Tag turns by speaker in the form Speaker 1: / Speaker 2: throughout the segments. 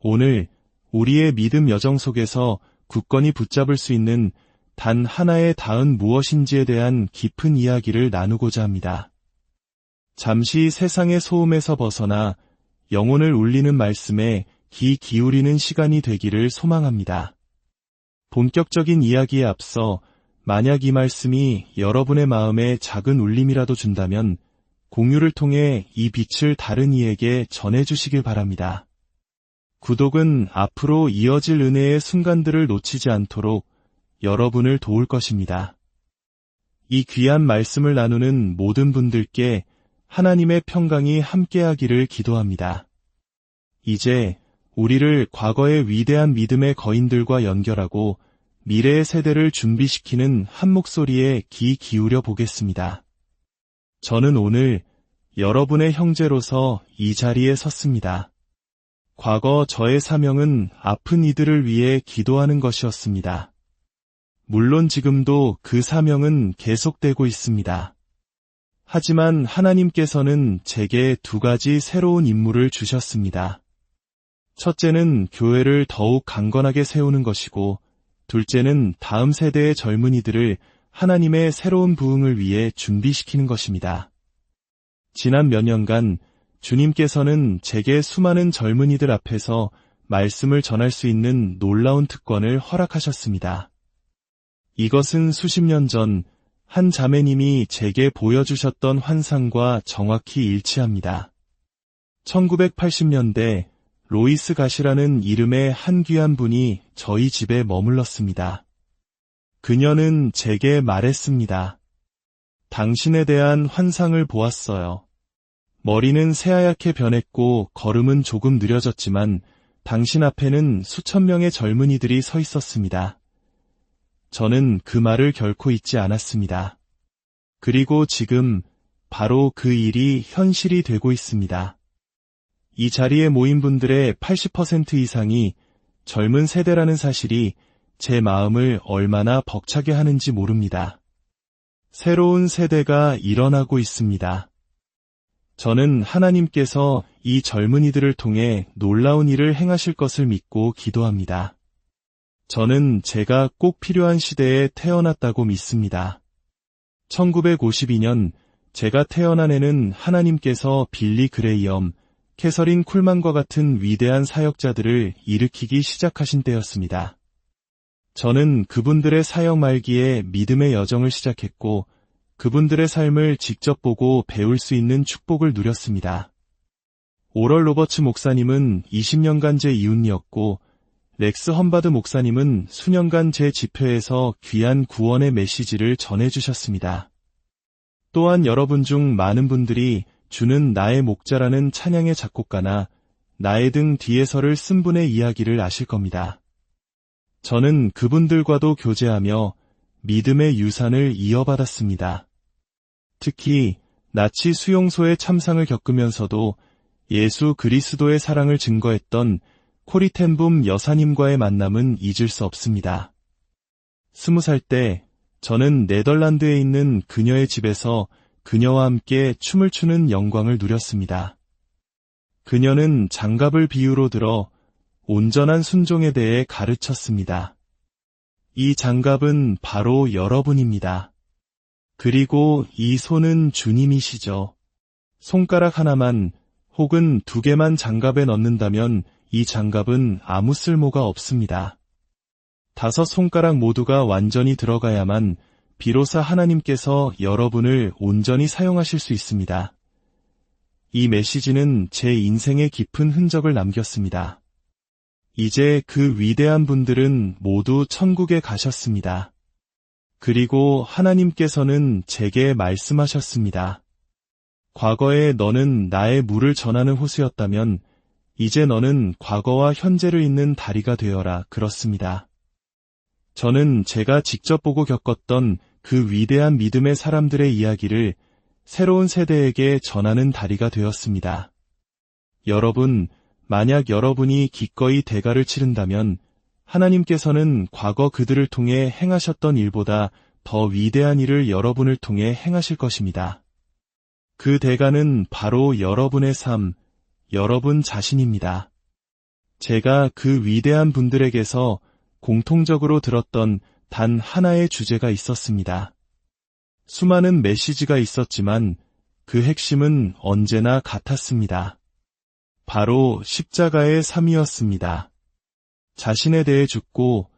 Speaker 1: 오늘 우리의 믿음 여정 속에서 굳건히 붙잡을 수 있는 단 하나의 닿은 무엇인지에 대한 깊은 이야기를 나누고자 합니다. 잠시 세상의 소음에서 벗어나 영혼을 울리는 말씀에 귀 기울이는 시간이 되기를 소망합니다. 본격적인 이야기에 앞서 만약 이 말씀이 여러분의 마음에 작은 울림이라도 준다면 공유를 통해 이 빛을 다른 이에게 전해주시길 바랍니다. 구독은 앞으로 이어질 은혜의 순간들을 놓치지 않도록 여러분을 도울 것입니다. 이 귀한 말씀을 나누는 모든 분들께 하나님의 평강이 함께하기를 기도합니다. 이제 우리를 과거의 위대한 믿음의 거인들과 연결하고 미래의 세대를 준비시키는 한 목소리에 귀 기울여 보겠습니다. 저는 오늘 여러분의 형제로서 이 자리에 섰습니다. 과거 저의 사명은 아픈 이들을 위해 기도하는 것이었습니다. 물론 지금도 그 사명은 계속되고 있습니다. 하지만 하나님께서는 제게 두 가지 새로운 임무를 주셨습니다. 첫째는 교회를 더욱 강건하게 세우는 것이고, 둘째는 다음 세대의 젊은이들을 하나님의 새로운 부흥을 위해 준비시키는 것입니다. 지난 몇 년간 주님께서는 제게 수많은 젊은이들 앞에서 말씀을 전할 수 있는 놀라운 특권을 허락하셨습니다. 이것은 수십 년 전 한 자매님이 제게 보여주셨던 환상과 정확히 일치합니다. 1980년대 로이스 갓이라는 이름의 한 귀한 분이 저희 집에 머물렀습니다. 그녀는 제게 말했습니다. 당신에 대한 환상을 보았어요. 머리는 새하얗게 변했고 걸음은 조금 느려졌지만 당신 앞에는 수천 명의 젊은이들이 서 있었습니다. 저는 그 말을 결코 잊지 않았습니다. 그리고 지금 바로 그 일이 현실이 되고 있습니다. 이 자리에 모인 분들의 80% 이상이 젊은 세대라는 사실이 제 마음을 얼마나 벅차게 하는지 모릅니다. 새로운 세대가 일어나고 있습니다. 저는 하나님께서 이 젊은이들을 통해 놀라운 일을 행하실 것을 믿고 기도합니다. 저는 제가 꼭 필요한 시대에 태어났다고 믿습니다. 1952년 제가 태어난 해는 하나님께서 빌리 그레이엄, 캐서린 쿨만과 같은 위대한 사역자들을 일으키기 시작하신 때였습니다. 저는 그분들의 사역 말기에 믿음의 여정을 시작했고 그분들의 삶을 직접 보고 배울 수 있는 축복을 누렸습니다. 오럴 로버츠 목사님은 20년간 제 이웃이었고 렉스 험바드 목사님은 수년간 제 집회에서 귀한 구원의 메시지를 전해주셨습니다. 또한 여러분 중 많은 분들이 주는 나의 목자라는 찬양의 작곡가나 나의 등 뒤에서를 쓴 분의 이야기를 아실 겁니다. 저는 그분들과도 교제하며 믿음의 유산을 이어받았습니다. 특히 나치 수용소의 참상을 겪으면서도 예수 그리스도의 사랑을 증거했던 코리 텐붐 여사님과의 만남은 잊을 수 없습니다. 20살 때 저는 네덜란드에 있는 그녀의 집에서 그녀와 함께 춤을 추는 영광을 누렸습니다. 그녀는 장갑을 비유로 들어 온전한 순종에 대해 가르쳤습니다. 이 장갑은 바로 여러분입니다. 그리고 이 손은 주님이시죠. 손가락 하나만 혹은 두 개만 장갑에 넣는다면 이 장갑은 아무 쓸모가 없습니다. 5 손가락 모두가 완전히 들어가야만 비로소 하나님께서 여러분을 온전히 사용하실 수 있습니다. 이 메시지는 제 인생에 깊은 흔적을 남겼습니다. 이제 그 위대한 분들은 모두 천국에 가셨습니다. 그리고 하나님께서는 제게 말씀하셨습니다. 과거에 너는 나의 물을 전하는 호수였다면 이제 너는 과거와 현재를 잇는 다리가 되어라. 그렇습니다. 저는 제가 직접 보고 겪었던 그 위대한 믿음의 사람들의 이야기를 새로운 세대에게 전하는 다리가 되었습니다. 여러분, 만약 여러분이 기꺼이 대가를 치른다면 하나님께서는 과거 그들을 통해 행하셨던 일보다 더 위대한 일을 여러분을 통해 행하실 것입니다. 그 대가는 바로 여러분의 삶, 여러분 자신입니다. 제가 그 위대한 분들에게서 공통적으로 들었던 단 하나의 주제가 있었습니다. 수많은 메시지가 있었지만 그 핵심은 언제나 같았습니다. 바로 십자가의 삶이었습니다. 자신에 대해 죽고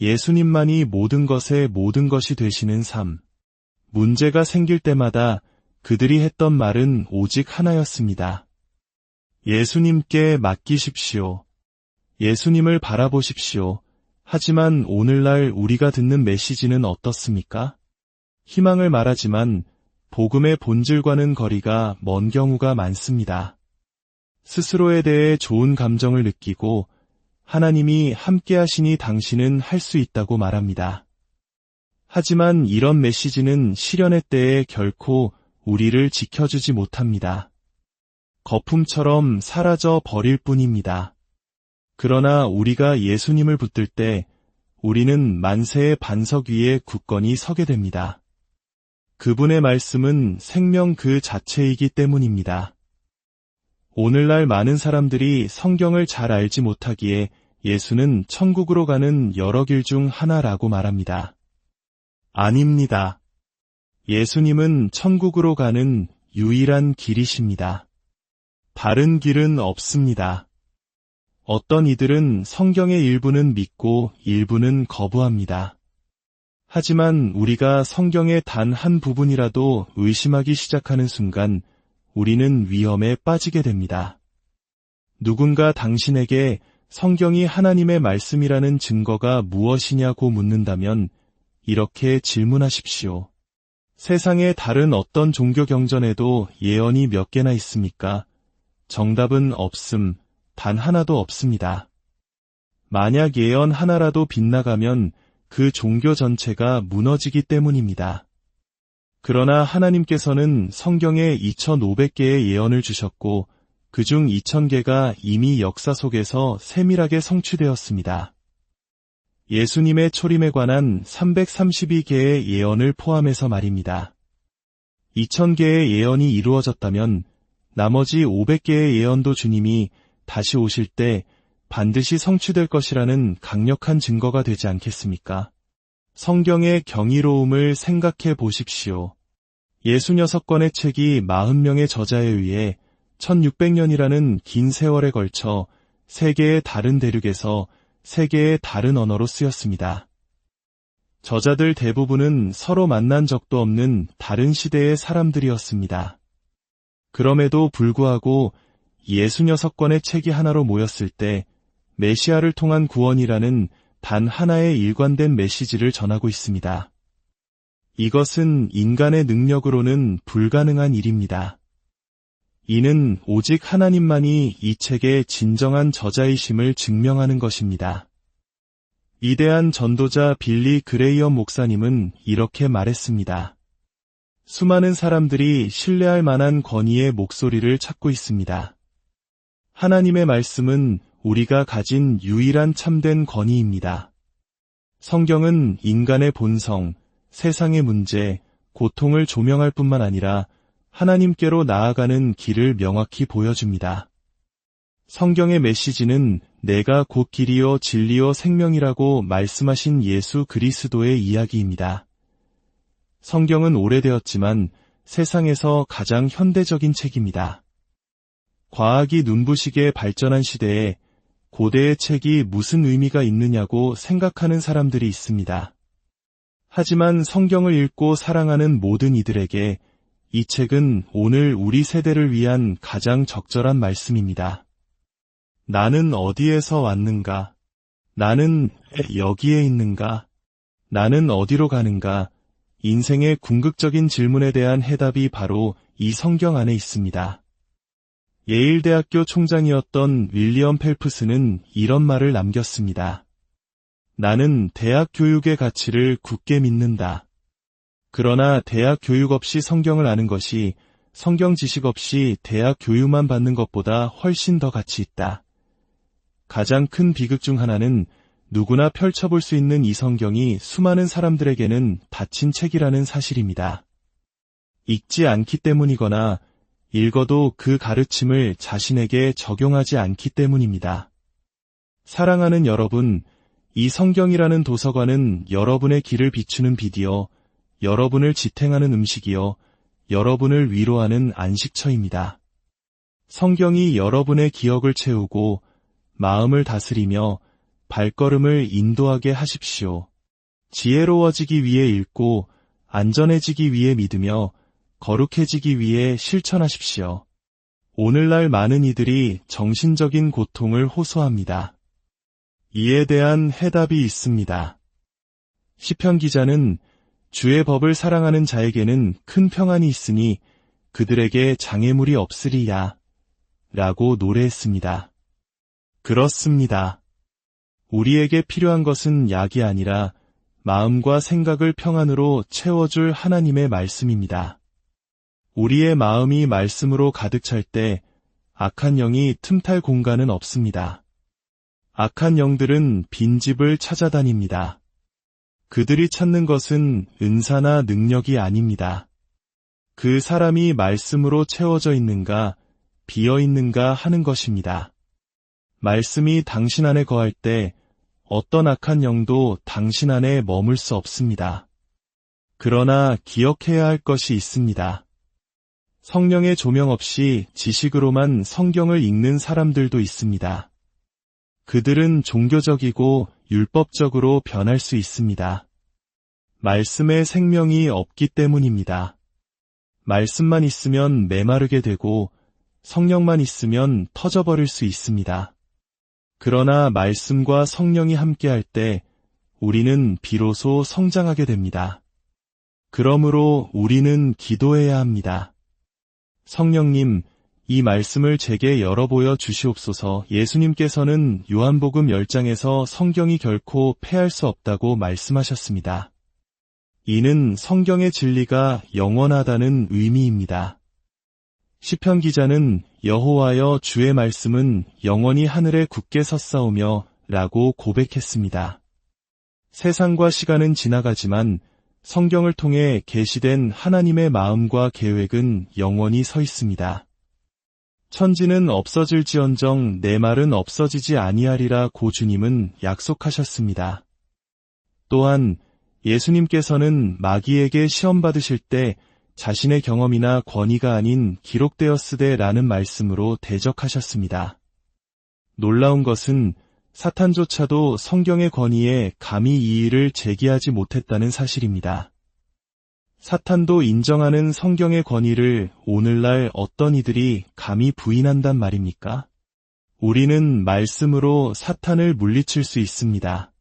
Speaker 1: 예수님만이 모든 것의 모든 것이 되시는 삶. 문제가 생길 때마다 그들이 했던 말은 오직 하나였습니다. 예수님께 맡기십시오. 예수님을 바라보십시오. 하지만 오늘날 우리가 듣는 메시지는 어떻습니까? 희망을 말하지만 복음의 본질과는 거리가 먼 경우가 많습니다. 스스로에 대해 좋은 감정을 느끼고 하나님이 함께 하시니 당신은 할 수 있다고 말합니다. 하지만 이런 메시지는 시련의 때에 결코 우리를 지켜주지 못합니다. 거품처럼 사라져 버릴 뿐입니다. 그러나 우리가 예수님을 붙들 때 우리는 만세의 반석 위에 굳건히 서게 됩니다. 그분의 말씀은 생명 그 자체이기 때문입니다. 오늘날 많은 사람들이 성경을 잘 알지 못하기에 예수는 천국으로 가는 여러 길 중 하나라고 말합니다. 아닙니다. 예수님은 천국으로 가는 유일한 길이십니다. 다른 길은 없습니다. 어떤 이들은 성경의 일부는 믿고 일부는 거부합니다. 하지만 우리가 성경의 단 한 부분이라도 의심하기 시작하는 순간 우리는 위험에 빠지게 됩니다. 누군가 당신에게 성경이 하나님의 말씀이라는 증거가 무엇이냐고 묻는다면 이렇게 질문하십시오. 세상의 다른 어떤 종교 경전에도 예언이 몇 개나 있습니까? 정답은 없음, 단 하나도 없습니다. 만약 예언 하나라도 빗나가면 그 종교 전체가 무너지기 때문입니다. 그러나 하나님께서는 성경에 2500개의 예언을 주셨고 그중 2000개가 이미 역사 속에서 세밀하게 성취되었습니다. 예수님의 초림에 관한 332개의 예언을 포함해서 말입니다. 2000개의 예언이 이루어졌다면 나머지 500개의 예언도 주님이 다시 오실 때 반드시 성취될 것이라는 강력한 증거가 되지 않겠습니까? 성경의 경이로움을 생각해 보십시오. 66권의 책이 40명의 저자에 의해 1600년이라는 긴 세월에 걸쳐 세계의 다른 대륙에서 세계의 다른 언어로 쓰였습니다. 저자들 대부분은 서로 만난 적도 없는 다른 시대의 사람들이었습니다. 그럼에도 불구하고 66권의 책이 하나로 모였을 때 메시아를 통한 구원이라는 단 하나의 일관된 메시지를 전하고 있습니다. 이것은 인간의 능력으로는 불가능한 일입니다. 이는 오직 하나님만이 이 책의 진정한 저자이심을 증명하는 것입니다. 위대한 전도자 빌리 그레이엄 목사님은 이렇게 말했습니다. 수많은 사람들이 신뢰할 만한 권위의 목소리를 찾고 있습니다. 하나님의 말씀은 우리가 가진 유일한 참된 권위입니다. 성경은 인간의 본성, 세상의 문제, 고통을 조명할 뿐만 아니라 하나님께로 나아가는 길을 명확히 보여줍니다. 성경의 메시지는 내가 곧 길이요 진리요 생명이라고 말씀하신 예수 그리스도의 이야기입니다. 성경은 오래되었지만 세상에서 가장 현대적인 책입니다. 과학이 눈부시게 발전한 시대에 고대의 책이 무슨 의미가 있느냐고 생각하는 사람들이 있습니다. 하지만 성경을 읽고 사랑하는 모든 이들에게 이 책은 오늘 우리 세대를 위한 가장 적절한 말씀입니다. 나는 어디에서 왔는가? 나는 왜 여기에 있는가? 나는 어디로 가는가? 인생의 궁극적인 질문에 대한 해답이 바로 이 성경 안에 있습니다. 예일대학교 총장이었던 윌리엄 펠프스는 이런 말을 남겼습니다. 나는 대학 교육의 가치를 굳게 믿는다. 그러나 대학 교육 없이 성경을 아는 것이 성경 지식 없이 대학 교육만 받는 것보다 훨씬 더 가치 있다. 가장 큰 비극 중 하나는 누구나 펼쳐볼 수 있는 이 성경이 수많은 사람들에게는 닫힌 책이라는 사실입니다. 읽지 않기 때문이거나 읽어도 그 가르침을 자신에게 적용하지 않기 때문입니다. 사랑하는 여러분, 이 성경이라는 도서관은 여러분의 길을 비추는 빛이요, 여러분을 지탱하는 음식이요, 여러분을 위로하는 안식처입니다. 성경이 여러분의 기억을 채우고 마음을 다스리며 발걸음을 인도하게 하십시오. 지혜로워지기 위해 읽고 안전해지기 위해 믿으며 거룩해지기 위해 실천하십시오. 오늘날 많은 이들이 정신적인 고통을 호소합니다. 이에 대한 해답이 있습니다. 시편 기자는 주의 법을 사랑하는 자에게는 큰 평안이 있으니 그들에게 장애물이 없으리야 라고 노래했습니다. 그렇습니다. 우리에게 필요한 것은 약이 아니라 마음과 생각을 평안으로 채워줄 하나님의 말씀입니다. 우리의 마음이 말씀으로 가득 찰 때 악한 영이 틈탈 공간은 없습니다. 악한 영들은 빈집을 찾아다닙니다. 그들이 찾는 것은 은사나 능력이 아닙니다. 그 사람이 말씀으로 채워져 있는가, 비어 있는가 하는 것입니다. 말씀이 당신 안에 거할 때 어떤 악한 영도 당신 안에 머물 수 없습니다. 그러나 기억해야 할 것이 있습니다. 성령의 조명 없이 지식으로만 성경을 읽는 사람들도 있습니다. 그들은 종교적이고 율법적으로 변할 수 있습니다. 말씀에 생명이 없기 때문입니다. 말씀만 있으면 메마르게 되고 성령만 있으면 터져버릴 수 있습니다. 그러나 말씀과 성령이 함께할 때 우리는 비로소 성장하게 됩니다. 그러므로 우리는 기도해야 합니다. 성령님, 이 말씀을 제게 열어보여 주시옵소서. 예수님께서는 요한복음 10장에서 성경이 결코 패할 수 없다고 말씀하셨습니다. 이는 성경의 진리가 영원하다는 의미입니다. 시편 기자는 여호와여 주의 말씀은 영원히 하늘에 굳게 섰사오며 라고 고백했습니다. 세상과 시간은 지나가지만 성경을 통해 계시된 하나님의 마음과 계획은 영원히 서 있습니다. 천지는 없어질지언정 내 말은 없어지지 아니하리라 고 주님은 약속하셨습니다. 또한 예수님께서는 마귀에게 시험받으실 때 자신의 경험이나 권위가 아닌 기록되었으되 라는 말씀으로 대적하셨습니다. 놀라운 것은 사탄조차도 성경의 권위에 감히 이의를 제기하지 못했다는 사실입니다. 사탄도 인정하는 성경의 권위를 오늘날 어떤 이들이 감히 부인한단 말입니까? 우리는 말씀으로 사탄을 물리칠 수 있습니다.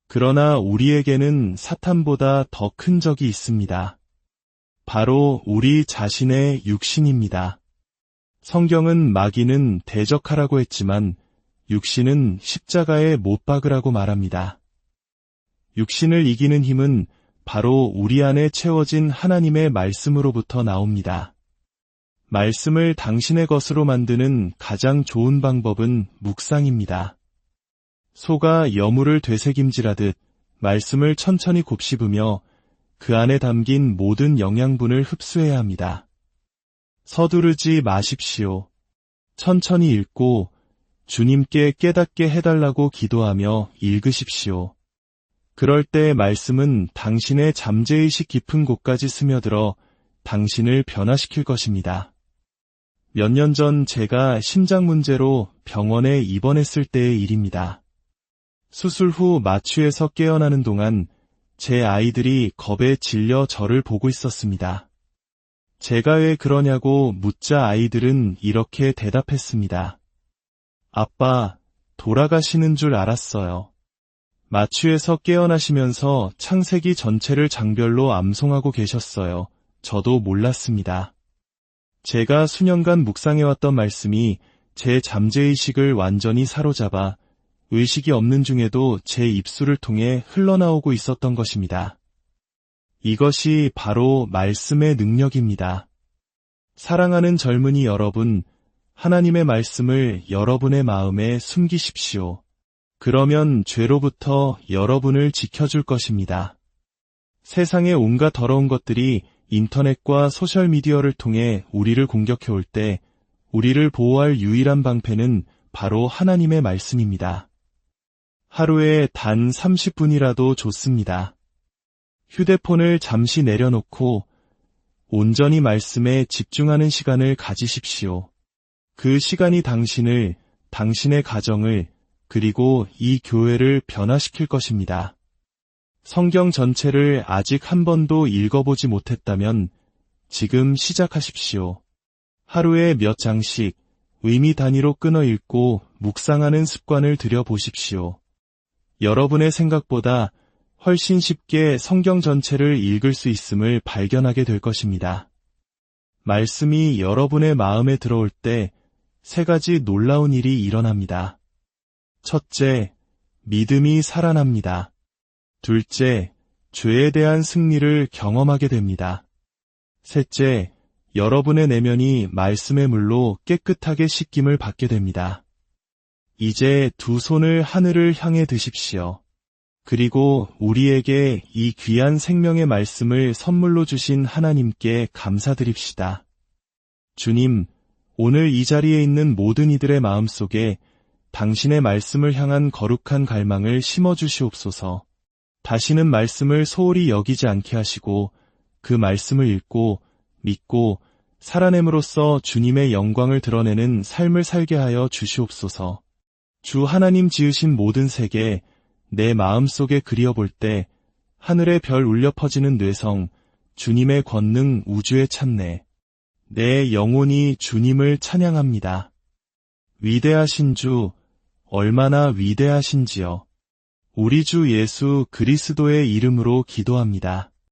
Speaker 1: 그러나 우리에게는 사탄보다 더 큰 적이 있습니다. 바로 우리 자신의 육신입니다. 성경은 마귀는 대적하라고 했지만 육신은 십자가에 못 박으라고 말합니다. 육신을 이기는 힘은 바로 우리 안에 채워진 하나님의 말씀으로부터 나옵니다. 말씀을 당신의 것으로 만드는 가장 좋은 방법은 묵상입니다. 소가 여물을 되새김질하듯 말씀을 천천히 곱씹으며 그 안에 담긴 모든 영양분을 흡수해야 합니다. 서두르지 마십시오. 천천히 읽고 주님께 깨닫게 해달라고 기도하며 읽으십시오. 그럴 때 말씀은 당신의 잠재의식 깊은 곳까지 스며들어 당신을 변화시킬 것입니다. 몇 년 전 제가 심장 문제로 병원에 입원했을 때의 일입니다. 수술 후 마취에서 깨어나는 동안 제 아이들이 겁에 질려 저를 보고 있었습니다. 제가 왜 그러냐고 묻자 아이들은 이렇게 대답했습니다. 아빠, 돌아가시는 줄 알았어요. 마취에서 깨어나시면서 창세기 전체를 장별로 암송하고 계셨어요. 저도 몰랐습니다. 제가 수년간 묵상해왔던 말씀이 제 잠재의식을 완전히 사로잡아 의식이 없는 중에도 제 입술을 통해 흘러나오고 있었던 것입니다. 이것이 바로 말씀의 능력입니다. 사랑하는 젊은이 여러분, 하나님의 말씀을 여러분의 마음에 숨기십시오. 그러면 죄로부터 여러분을 지켜줄 것입니다. 세상의 온갖 더러운 것들이 인터넷과 소셜미디어를 통해 우리를 공격해 올 때 우리를 보호할 유일한 방패는 바로 하나님의 말씀입니다. 하루에 단 30분이라도 좋습니다. 휴대폰을 잠시 내려놓고 온전히 말씀에 집중하는 시간을 가지십시오. 그 시간이 당신을, 당신의 가정을, 그리고 이 교회를 변화시킬 것입니다. 성경 전체를 아직 한 번도 읽어보지 못했다면 지금 시작하십시오. 하루에 몇 장씩 의미 단위로 끊어 읽고 묵상하는 습관을 들여보십시오. 여러분의 생각보다 훨씬 쉽게 성경 전체를 읽을 수 있음을 발견하게 될 것입니다. 말씀이 여러분의 마음에 들어올 때 3가지 놀라운 일이 일어납니다. 첫째, 믿음이 살아납니다. 둘째, 죄에 대한 승리를 경험하게 됩니다. 셋째, 여러분의 내면이 말씀의 물로 깨끗하게 씻김을 받게 됩니다. 이제 2 손을 하늘을 향해 드십시오. 그리고 우리에게 이 귀한 생명의 말씀을 선물로 주신 하나님께 감사드립시다. 주님, 오늘 이 자리에 있는 모든 이들의 마음속에 당신의 말씀을 향한 거룩한 갈망을 심어주시옵소서. 다시는 말씀을 소홀히 여기지 않게 하시고 그 말씀을 읽고 믿고 살아냄으로써 주님의 영광을 드러내는 삶을 살게 하여 주시옵소서. 주 하나님 지으신 모든 세계, 내 마음속에 그리어볼 때 하늘의 별 울려 퍼지는 뇌성, 주님의 권능 우주에 찬네. 내 영혼이 주님을 찬양합니다. 위대하신 주, 얼마나 위대하신지요. 우리 주 예수 그리스도의 이름으로 기도합니다.